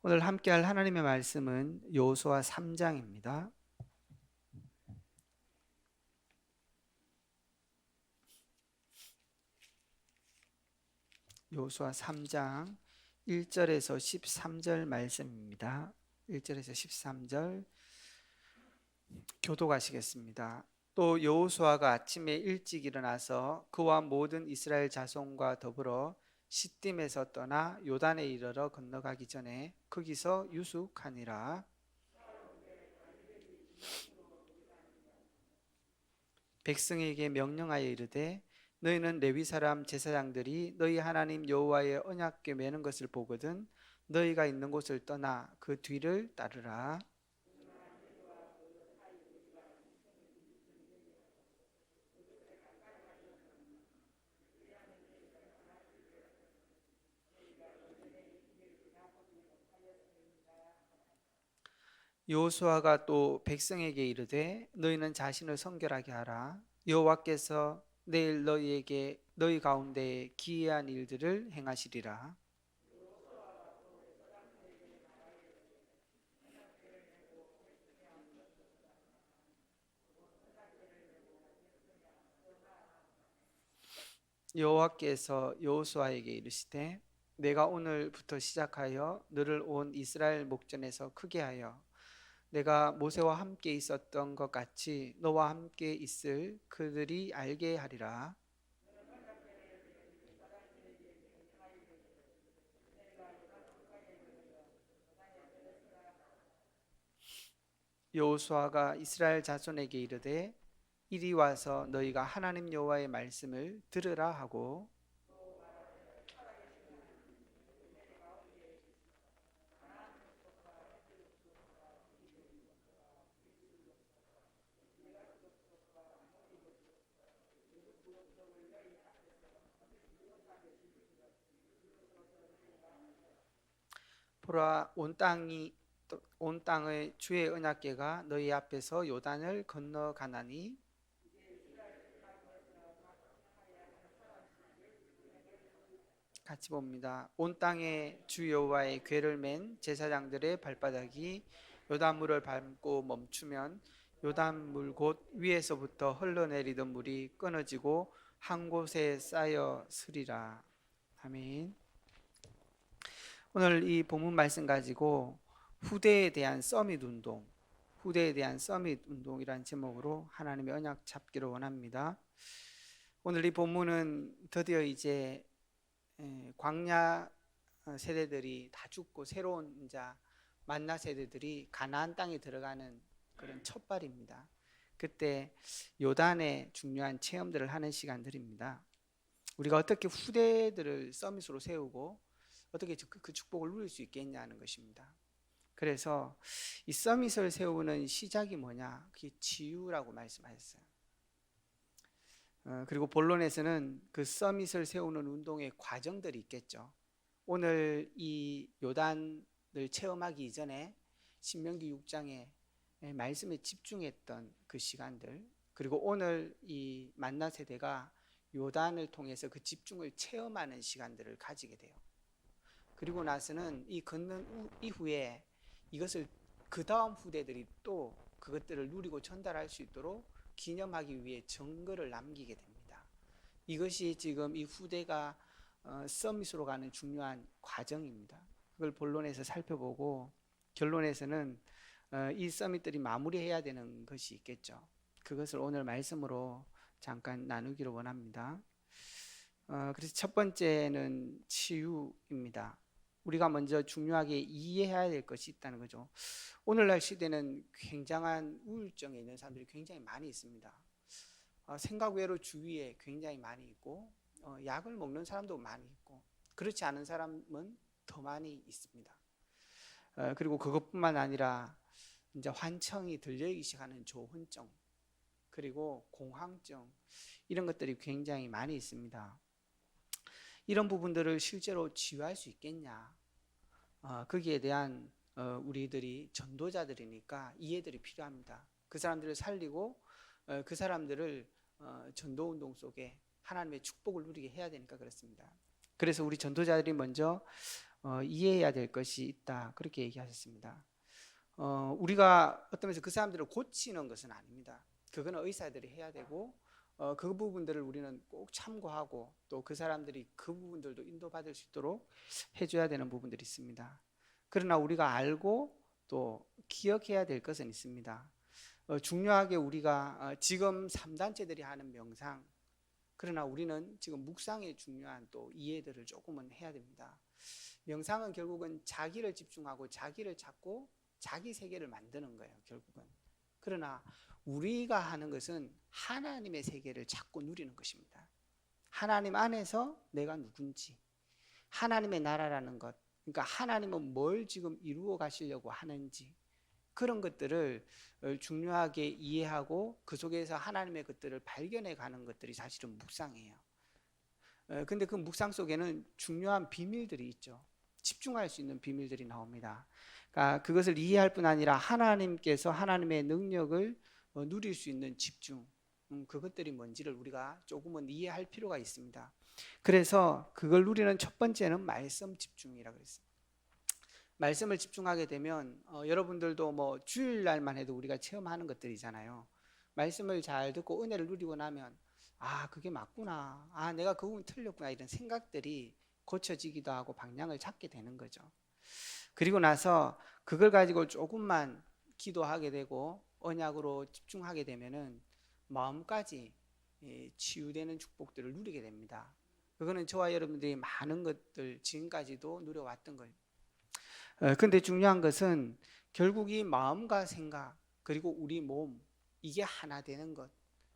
오늘 함께할 하나님의 말씀은 여호수아 3장입니다. 여호수아 3장 1절에서 13절 말씀입니다. 1절에서 13절 교독하시겠습니다. 또 여호수아가 아침에 일찍 일어나서 그와 모든 이스라엘 자손과 더불어 시딤에서 떠나 요단에 이르러 건너가기 전에 거기서 유숙하니라. 백성에게 명령하여 이르되 너희는 레위 사람 제사장들이 너희 하나님 여호와의 언약궤 매는 것을 보거든 너희가 있는 곳을 떠나 그 뒤를 따르라. 여호수아가 또 백성에게 이르되 너희는 자신을 성결하게 하라. 여호와께서 내일 너희에게 너희 가운데 기이한 일들을 행하시리라. 여호와께서 여호수아에게 이르시되 내가 오늘부터 시작하여 너를 온 이스라엘 목전에서 크게 하여 내가 모세와 함께 있었던 것 같이 너와 함께 있을 그들이 알게 하리라. 여호수아가 이스라엘 자손에게 이르되 이리 와서 너희가 하나님 여호와의 말씀을 들으라 하고 보라 온 땅의 주의 언약궤가 너희 앞에서 요단을 건너가나니 같이 봅니다. 온 땅에 주 여호와의 궤를 맨 제사장들의 발바닥이 요단물을 밟고 멈추면 요단물 곧 위에서부터 흘러내리던 물이 끊어지고 한 곳에 쌓여 서리라. 아멘. 오늘 이 본문 말씀 가지고 후대에 대한 서밋 운동이라는 제목으로 하나님의 언약 잡기를 원합니다. 오늘 이 본문은 드디어 이제 광야 세대들이 다 죽고 새로운 이제 만나 세대들이 가나안 땅에 들어가는 그런 첫발입니다. 그때 요단의 중요한 체험들을 하는 시간들입니다. 우리가 어떻게 후대들을 서밋으로 세우고 어떻게 그 축복을 누릴 수 있겠냐는 것입니다. 그래서 이 서밋을 세우는 시작이 뭐냐? 그게 치유라고 말씀하셨어요. 그리고 본론에서는 그 서밋을 세우는 운동의 과정들이 있겠죠. 오늘 이 요단을 체험하기 이전에 신명기 6장에 말씀에 집중했던 그 시간들, 그리고 오늘 이 만나 세대가 요단을 통해서 그 집중을 체험하는 시간들을 가지게 돼요. 그리고 나서는 이 걷는 이후에 이것을 그 다음 후대들이 또 그것들을 누리고 전달할 수 있도록 기념하기 위해 증거를 남기게 됩니다. 이것이 지금 이 후대가 서밋으로 가는 중요한 과정입니다. 그걸 본론에서 살펴보고 결론에서는 이 서밋들이 마무리해야 되는 것이 있겠죠. 그것을 오늘 말씀으로 잠깐 나누기를 원합니다. 그래서 첫 번째는 치유입니다. 우리가 먼저 중요하게 이해해야 될 것이 있다는 거죠. 오늘날 시대는 굉장한 우울증에 있는 사람들이 굉장히 많이 있습니다. 생각 외로 주위에 굉장히 많이 있고 약을 먹는 사람도 많이 있고 그렇지 않은 사람은 더 많이 있습니다. 그리고 그것뿐만 아니라 이제 환청이 들리기 시작하는 조훈증 그리고 공황증 이런 것들이 굉장히 많이 있습니다. 이런 부분들을 실제로 치유할 수 있겠냐? 거기에 대한 우리들이 전도자들이니까 이해들이 필요합니다. 그 사람들을 살리고 그 사람들을 전도운동 속에 하나님의 축복을 누리게 해야 되니까 그렇습니다. 그래서 우리 전도자들이 먼저 이해해야 될 것이 있다. 그렇게 얘기하셨습니다. 우리가 어떤 면에서 그 사람들을 고치는 것은 아닙니다. 그거는 의사들이 해야 되고 그 부분들을 우리는 꼭 참고하고 또 그 사람들이 그 부분들도 인도받을 수 있도록 해줘야 되는 부분들이 있습니다. 그러나 우리가 알고 또 기억해야 될 것은 있습니다. 중요하게 우리가 지금 3단체들이 하는 명상, 그러나 우리는 지금 묵상의 중요한 또 이해들을 조금은 해야 됩니다. 명상은 결국은 자기를 집중하고 자기를 찾고 자기 세계를 만드는 거예요, 결국은. 그러나 우리가 하는 것은 하나님의 세계를 찾고 누리는 것입니다. 하나님 안에서 내가 누군지, 하나님의 나라라는 것, 그러니까 하나님은 뭘 지금 이루어 가시려고 하는지, 그런 것들을 중요하게 이해하고 그 속에서 하나님의 것들을 발견해 가는 것들이 사실은 묵상이에요. 근데 그 묵상 속에는 중요한 비밀들이 있죠. 집중할 수 있는 비밀들이 나옵니다. 그러니까 그것을 이해할 뿐 아니라 하나님께서 하나님의 능력을 누릴 수 있는 집중, 그것들이 뭔지를 우리가 조금은 이해할 필요가 있습니다. 그래서 그걸 누리는 첫 번째는 말씀 집중이라고 그랬어요. 말씀을 집중하게 되면 여러분들도 뭐 주일날만 해도 우리가 체험하는 것들이잖아요. 말씀을 잘 듣고 은혜를 누리고 나면 그게 맞구나, 내가 그 부분 틀렸구나, 이런 생각들이 고쳐지기도 하고 방향을 찾게 되는 거죠. 그리고 나서 그걸 가지고 조금만 기도하게 되고 언약으로 집중하게 되면은 마음까지 치유되는 축복들을 누리게 됩니다. 그거는 저와 여러분들이 많은 것들 지금까지도 누려왔던 거예요. 근데 중요한 것은 결국 이 마음과 생각 그리고 우리 몸, 이게 하나 되는 것,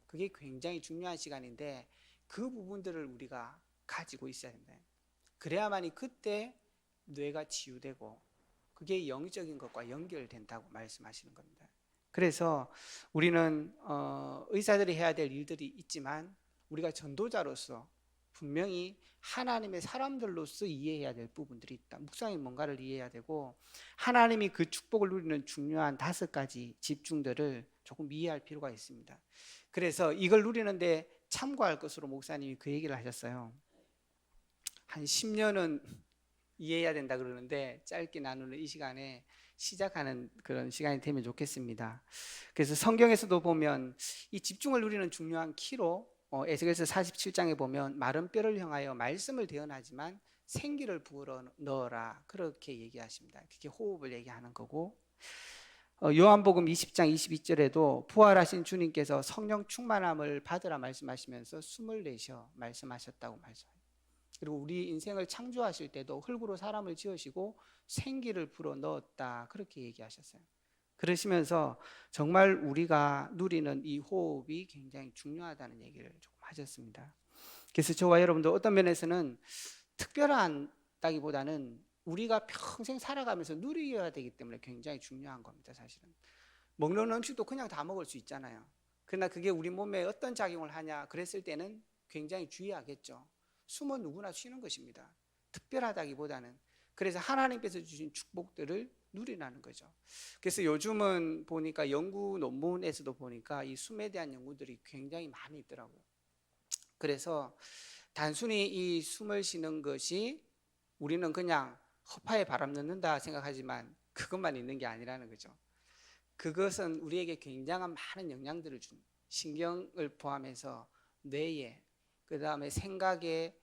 그게 굉장히 중요한 시간인데 그 부분들을 우리가 가지고 있어야 된다. 그래야만이 그때 뇌가 치유되고 그게 영적인 것과 연결된다고 말씀하시는 겁니다. 그래서 우리는 의사들이 해야 될 일들이 있지만 우리가 전도자로서 분명히 하나님의 사람들로서 이해해야 될 부분들이 있다. 묵상이 뭔가를 이해해야 되고 하나님이 그 축복을 누리는 중요한 5가지 집중들을 조금 이해할 필요가 있습니다. 그래서 이걸 누리는데 참고할 것으로 목사님이 그 얘기를 하셨어요. 한 10년은 이해해야 된다 그러는데 짧게 나누는 이 시간에 시작하는 그런 시간이 되면 좋겠습니다. 그래서 성경에서도 보면 이 집중을 누리는 중요한 키로 에스겔서 47장에 보면 마른 뼈를 향하여 말씀을 대언하지만 생기를 부어 넣어라, 그렇게 얘기하십니다. 그게 호흡을 얘기하는 거고, 요한복음 20장 22절에도 부활하신 주님께서 성령 충만함을 받으라 말씀하시면서 숨을 내쉬어 말씀하셨다고 말씀합니다. 그리고 우리 인생을 창조하실 때도 흙으로 사람을 지으시고 생기를 불어 넣었다, 그렇게 얘기하셨어요. 그러시면서 정말 우리가 누리는 이 호흡이 굉장히 중요하다는 얘기를 조금 하셨습니다. 그래서 저와 여러분도 어떤 면에서는 특별하다기보다는 우리가 평생 살아가면서 누려야 되기 때문에 굉장히 중요한 겁니다. 사실은 먹는 음식도 그냥 다 먹을 수 있잖아요. 그러나 그게 우리 몸에 어떤 작용을 하냐 그랬을 때는 굉장히 주의하겠죠. 숨은 누구나 쉬는 것입니다. 특별하다기보다는. 그래서 하나님께서 주신 축복들을 누리라는 거죠. 그래서 요즘은 보니까 연구 논문에서도 보니까 이 숨에 대한 연구들이 굉장히 많이 있더라고요. 그래서 단순히 이 숨을 쉬는 것이 우리는 그냥 허파에 바람 넣는다 생각하지만 그것만 있는 게 아니라는 거죠. 그것은 우리에게 굉장한 많은 영향들을 준, 신경을 포함해서 뇌에, 그 다음에 생각에,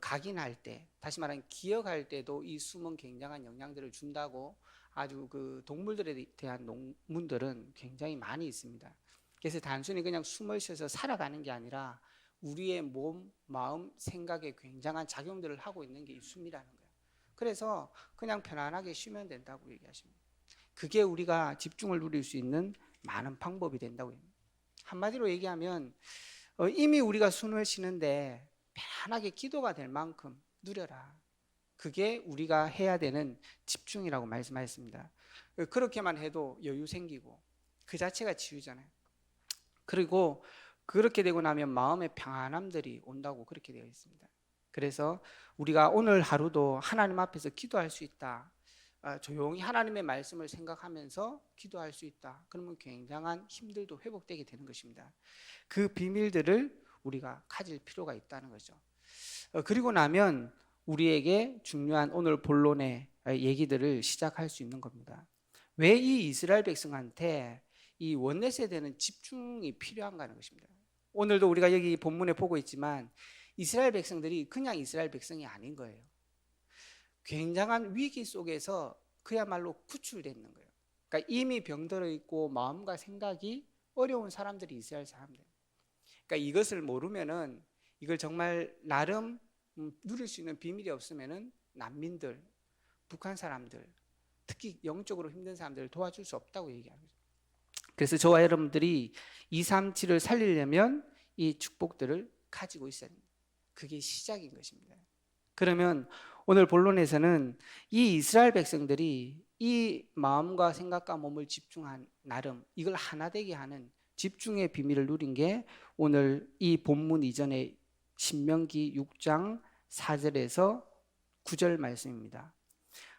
각인할 때, 다시 말하면 기억할 때도 이 숨은 굉장한 영향들을 준다고 아주 그 동물들에 대한 논문들은 굉장히 많이 있습니다. 그래서 단순히 그냥 숨을 쉬어서 살아가는 게 아니라 우리의 몸, 마음, 생각에 굉장한 작용들을 하고 있는 게 이 숨이라는 거예요. 그래서 그냥 편안하게 쉬면 된다고 얘기하십니다. 그게 우리가 집중을 누릴 수 있는 많은 방법이 된다고 합니다. 한마디로 얘기하면 이미 우리가 숨을 쉬는데 편안하게 기도가 될 만큼 누려라. 그게 우리가 해야 되는 집중이라고 말씀하셨습니다. 그렇게만 해도 여유 생기고 그 자체가 치유잖아요. 그리고 그렇게 되고 나면 마음의 평안함들이 온다고 그렇게 되어 있습니다. 그래서 우리가 오늘 하루도 하나님 앞에서 기도할 수 있다, 조용히 하나님의 말씀을 생각하면서 기도할 수 있다, 그러면 굉장한 힘들도 회복되게 되는 것입니다. 그 비밀들을 우리가 가질 필요가 있다는 거죠. 그리고 나면 우리에게 중요한 오늘 본론의 얘기들을 시작할 수 있는 겁니다. 왜 이 이스라엘 백성한테 이 원내 세대는 집중이 필요한가 하는 것입니다. 오늘도 우리가 여기 본문에 보고 있지만 이스라엘 백성들이 그냥 이스라엘 백성이 아닌 거예요. 굉장한 위기 속에서 그야말로 구출되어 있는 거예요. 그러니까 이미 병들어 있고 마음과 생각이 어려운 사람들이 이스라엘 사람들. 그러니까 이것을 모르면은 이걸 정말 나름 누릴 수 있는 비밀이 없으면은 난민들, 북한 사람들, 특히 영적으로 힘든 사람들을 도와줄 수 없다고 얘기합니다. 그래서 저와 여러분들이 237을 살리려면 이 축복들을 가지고 있어야 됩니다. 그게 시작인 것입니다. 그러면 오늘 본론에서는 이 이스라엘 백성들이 이 마음과 생각과 몸을 집중한 나름 이걸 하나 되게 하는 집중의 비밀을 누린 게 오늘 이 본문 이전의 신명기 6장 4절에서 9절 말씀입니다.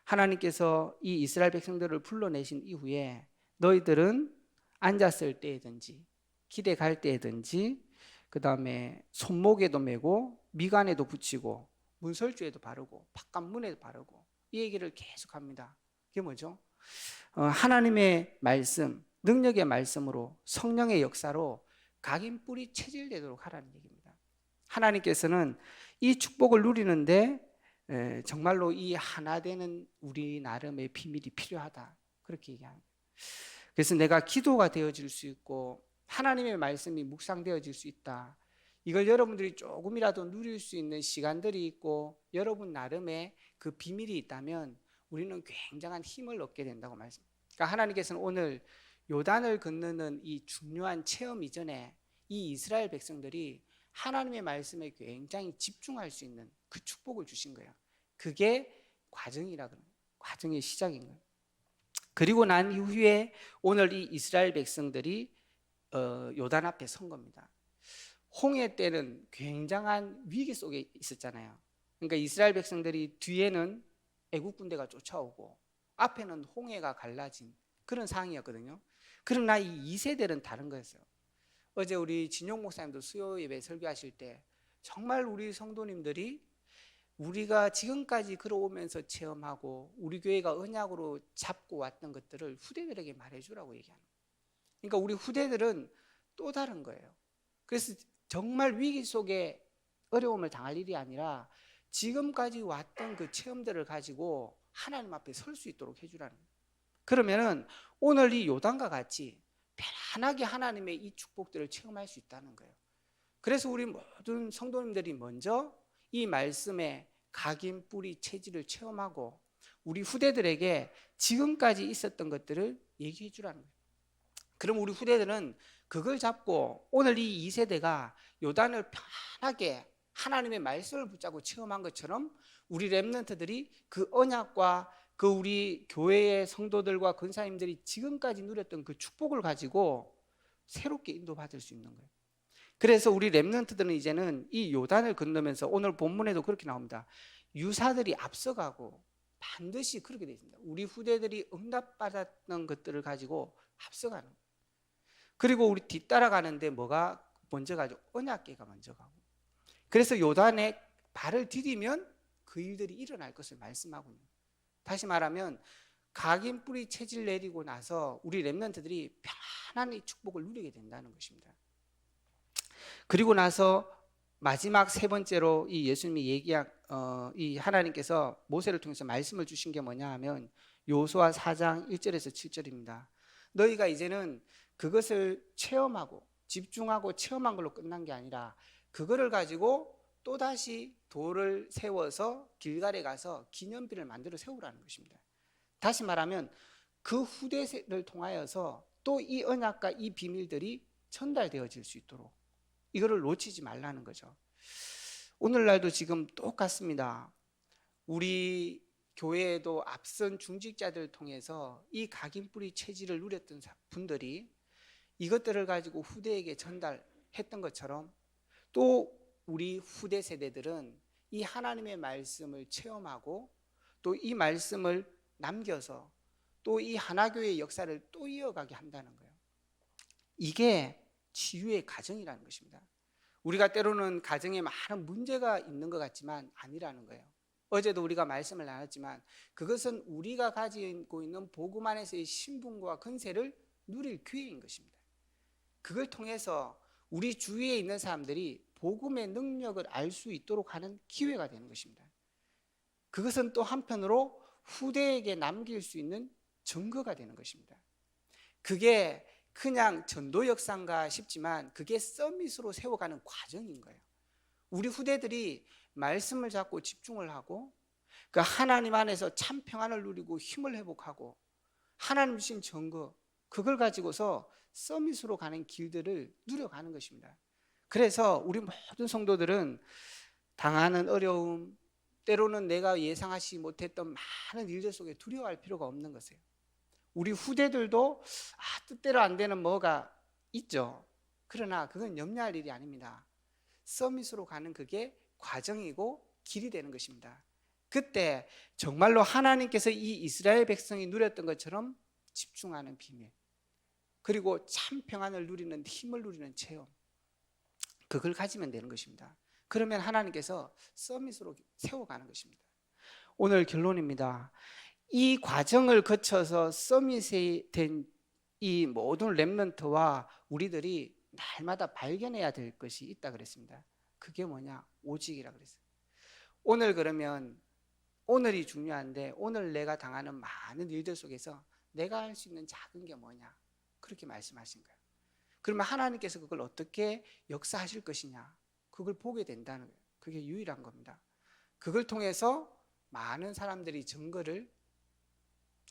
하나님께서 이 이스라엘 백성들을 불러내신 이후에 너희들은 앉았을 때든지 길에 갈 때든지 그 다음에 손목에도 메고 미간에도 붙이고 문설주에도 바르고 바깥문에도 바르고 이 얘기를 계속합니다. 그게 뭐죠? 하나님의 말씀, 능력의 말씀으로 성령의 역사로 각인 뿌리 체질되도록 하라는 얘기입니다. 하나님께서는 이 축복을 누리는데 정말로 이 하나 되는 우리 나름의 비밀이 필요하다 그렇게 얘기합니다. 그래서 내가 기도가 되어질 수 있고 하나님의 말씀이 묵상되어질 수 있다. 이걸 여러분들이 조금이라도 누릴 수 있는 시간들이 있고 여러분 나름의 그 비밀이 있다면 우리는 굉장한 힘을 얻게 된다고 말씀합니다. 그러니까 하나님께서는 오늘 요단을 건너는 이 중요한 체험 이전에 이 이스라엘 백성들이 하나님의 말씀에 굉장히 집중할 수 있는 그 축복을 주신 거예요. 그게 과정이라 그러는 거예요. 과정의 시작인 거예요. 그리고 난 이후에 오늘 이 이스라엘 백성들이 요단 앞에 선 겁니다. 홍해 때는 굉장한 위기 속에 있었잖아요. 그러니까 이스라엘 백성들이 뒤에는 애국 군대가 쫓아오고 앞에는 홍해가 갈라진 그런 상황이었거든요. 그러나 이 2세대는 다른 거였어요. 어제 우리 진용 목사님도 수요 예배 설교하실 때 정말 우리 성도님들이 우리가 지금까지 걸어오면서 체험하고 우리 교회가 언약으로 잡고 왔던 것들을 후대들에게 말해주라고 얘기하는 거예요. 그러니까 우리 후대들은 또 다른 거예요. 그래서 정말 위기 속에 어려움을 당할 일이 아니라 지금까지 왔던 그 체험들을 가지고 하나님 앞에 설 수 있도록 해주라는 거예요. 그러면은 오늘 이 요단과 같이 편안하게 하나님의 이 축복들을 체험할 수 있다는 거예요. 그래서 우리 모든 성도님들이 먼저 이 말씀의 각인 뿌리 체질을 체험하고 우리 후대들에게 지금까지 있었던 것들을 얘기해 주라는 거예요. 그럼 우리 후대들은 그걸 잡고 오늘 이 2세대가 요단을 편하게 하나님의 말씀을 붙잡고 체험한 것처럼 우리 렘넌트들이 그 언약과 그 우리 교회의 성도들과 권사님들이 지금까지 누렸던 그 축복을 가지고 새롭게 인도받을 수 있는 거예요. 그래서 우리 렘넌트들은 이제는 이 요단을 건너면서 오늘 본문에도 그렇게 나옵니다. 유사들이 앞서가고 반드시 그렇게 되어 있습니다. 우리 후대들이 응답받았던 것들을 가지고 앞서가는 거예요. 그리고 우리 뒤따라가는데 뭐가 먼저 가죠? 언약궤가 먼저 가고. 그래서 요단에 발을 디디면 그 일들이 일어날 것을 말씀하고 있는 거예요. 다시 말하면 각인 뿌리 체질 내리고 나서 우리 렘넌트들이 편안히 축복을 누리게 된다는 것입니다. 그리고 나서 마지막 세 번째로 이 예수님이 얘기한 이 하나님께서 모세를 통해서 말씀을 주신 게 뭐냐 하면 여호수아 4장 1절에서 7절입니다. 너희가 이제는 그것을 체험하고 집중하고 체험한 걸로 끝난 게 아니라 그거를 가지고 또다시 돌을 세워서 길갈에 가서 기념비를 만들어 세우라는 것입니다. 다시 말하면 그 후대를 통하여서 또 이 언약과 이 비밀들이 전달되어질 수 있도록 이거를 놓치지 말라는 거죠. 오늘날도 지금 똑같습니다. 우리 교회에도 앞선 중직자들을 통해서 이 각인뿌리 체질을 누렸던 분들이 이것들을 가지고 후대에게 전달했던 것처럼 또 우리 후대 세대들은 이 하나님의 말씀을 체험하고 또 이 말씀을 남겨서 또 이 하나교회의 역사를 또 이어가게 한다는 거예요. 이게 치유의 과정이라는 것입니다. 우리가 때로는 가정에 많은 문제가 있는 것 같지만 아니라는 거예요. 어제도 우리가 말씀을 나눴지만 그것은 우리가 가지고 있는 복음 안에서의 신분과 권세를 누릴 기회인 것입니다. 그걸 통해서 우리 주위에 있는 사람들이 복음의 능력을 알 수 있도록 하는 기회가 되는 것입니다. 그것은 또 한편으로 후대에게 남길 수 있는 증거가 되는 것입니다. 그게 그냥 전도 역사인가 싶지만 그게 서밋으로 세워가는 과정인 거예요. 우리 후대들이 말씀을 잡고 집중을 하고 그 하나님 안에서 참 평안을 누리고 힘을 회복하고 하나님 주신 증거 그걸 가지고서 서밋으로 가는 길들을 누려가는 것입니다. 그래서 우리 모든 성도들은 당하는 어려움, 때로는 내가 예상하지 못했던 많은 일들 속에 두려워할 필요가 없는 것이에요. 우리 후대들도 뜻대로 안 되는 뭐가 있죠. 그러나 그건 염려할 일이 아닙니다. 서밋으로 가는 그게 과정이고 길이 되는 것입니다. 그때 정말로 하나님께서 이 이스라엘 백성이 누렸던 것처럼 집중하는 비밀, 그리고 참 평안을 누리는 힘을 누리는 체험, 그걸 가지면 되는 것입니다. 그러면 하나님께서 서밋으로 세워가는 것입니다. 오늘 결론입니다. 이 과정을 거쳐서 서밋이 된 이 모든 렘넌트와 우리들이 날마다 발견해야 될 것이 있다 그랬습니다. 그게 뭐냐? 오직이라 그랬어요. 오늘 그러면 오늘이 중요한데 오늘 내가 당하는 많은 일들 속에서 내가 할 수 있는 작은 게 뭐냐? 그렇게 말씀하신 거예요. 그러면 하나님께서 그걸 어떻게 역사하실 것이냐? 그걸 보게 된다는 거예요. 그게 유일한 겁니다. 그걸 통해서 많은 사람들이 증거를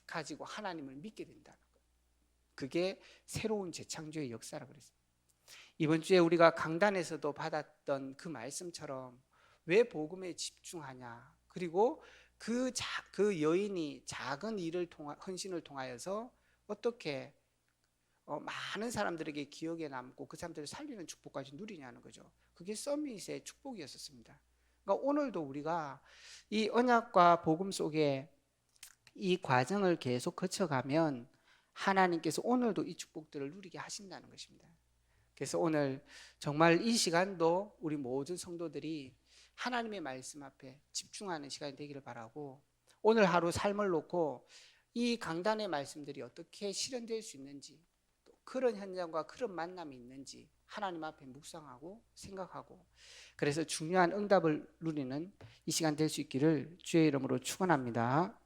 가지고 하나님을 믿게 된다는 거예요. 그게 새로운 재창조의 역사라고 그랬어요. 이번 주에 우리가 강단에서도 받았던 그 말씀처럼 왜 복음에 집중하냐, 그리고 그 여인이 작은 일을 헌신을 통하여서 어떻게 많은 사람들에게 기억에 남고 그 사람들을 살리는 축복까지 누리냐는 거죠. 그게 서밋의 축복이었었습니다. 그러니까 오늘도 우리가 이 언약과 복음 속에 이 과정을 계속 거쳐가면 하나님께서 오늘도 이 축복들을 누리게 하신다는 것입니다. 그래서 오늘 정말 이 시간도 우리 모든 성도들이 하나님의 말씀 앞에 집중하는 시간이 되기를 바라고, 오늘 하루 삶을 놓고 이 강단의 말씀들이 어떻게 실현될 수 있는지, 또 그런 현장과 그런 만남이 있는지 하나님 앞에 묵상하고 생각하고, 그래서 중요한 응답을 누리는 이 시간 될 수 있기를 주의 이름으로 축원합니다.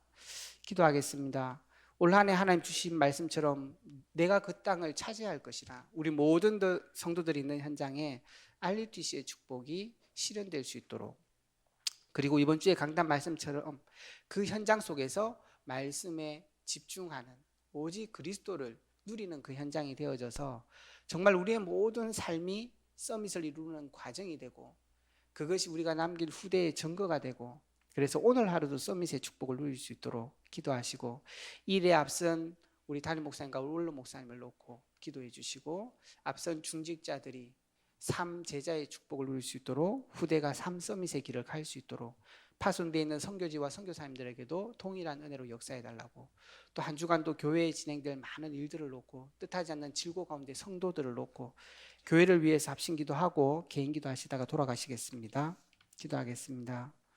기도하겠습니다. 올 한 해 하나님 주신 말씀처럼 내가 그 땅을 차지할 것이라, 우리 모든 성도들이 있는 현장에 RUTC의 축복이 실현될 수 있도록, 그리고 이번 주에 강단 말씀처럼 그 현장 속에서 말씀에 집중하는 오직 그리스도를 누리는 그 현장이 되어져서 정말 우리의 모든 삶이 서밋을 이루는 과정이 되고 그것이 우리가 남길 후대의 증거가 되고, 그래서 오늘 하루도 서밋의 축복을 누릴 수 있도록 기도하시고, 일에 앞선 우리 담임 목사님과 원로 목사님을 놓고 기도해 주시고, 앞선 중직자들이 삶 제자의 축복을 누릴 수 있도록, 후대가 삶 서밋의 길을 갈 수 있도록, 파손되어 있는 선교지와 선교사님들에게도 동일한 은혜로 역사해 달라고, 또 한 주간도 교회에 진행될 많은 일들을 놓고 뜻하지 않는 질고 가운데 성도들을 놓고 교회를 위해서 합심 기도하고 개인 기도하시다가 돌아가시겠습니다. 기도하겠습니다.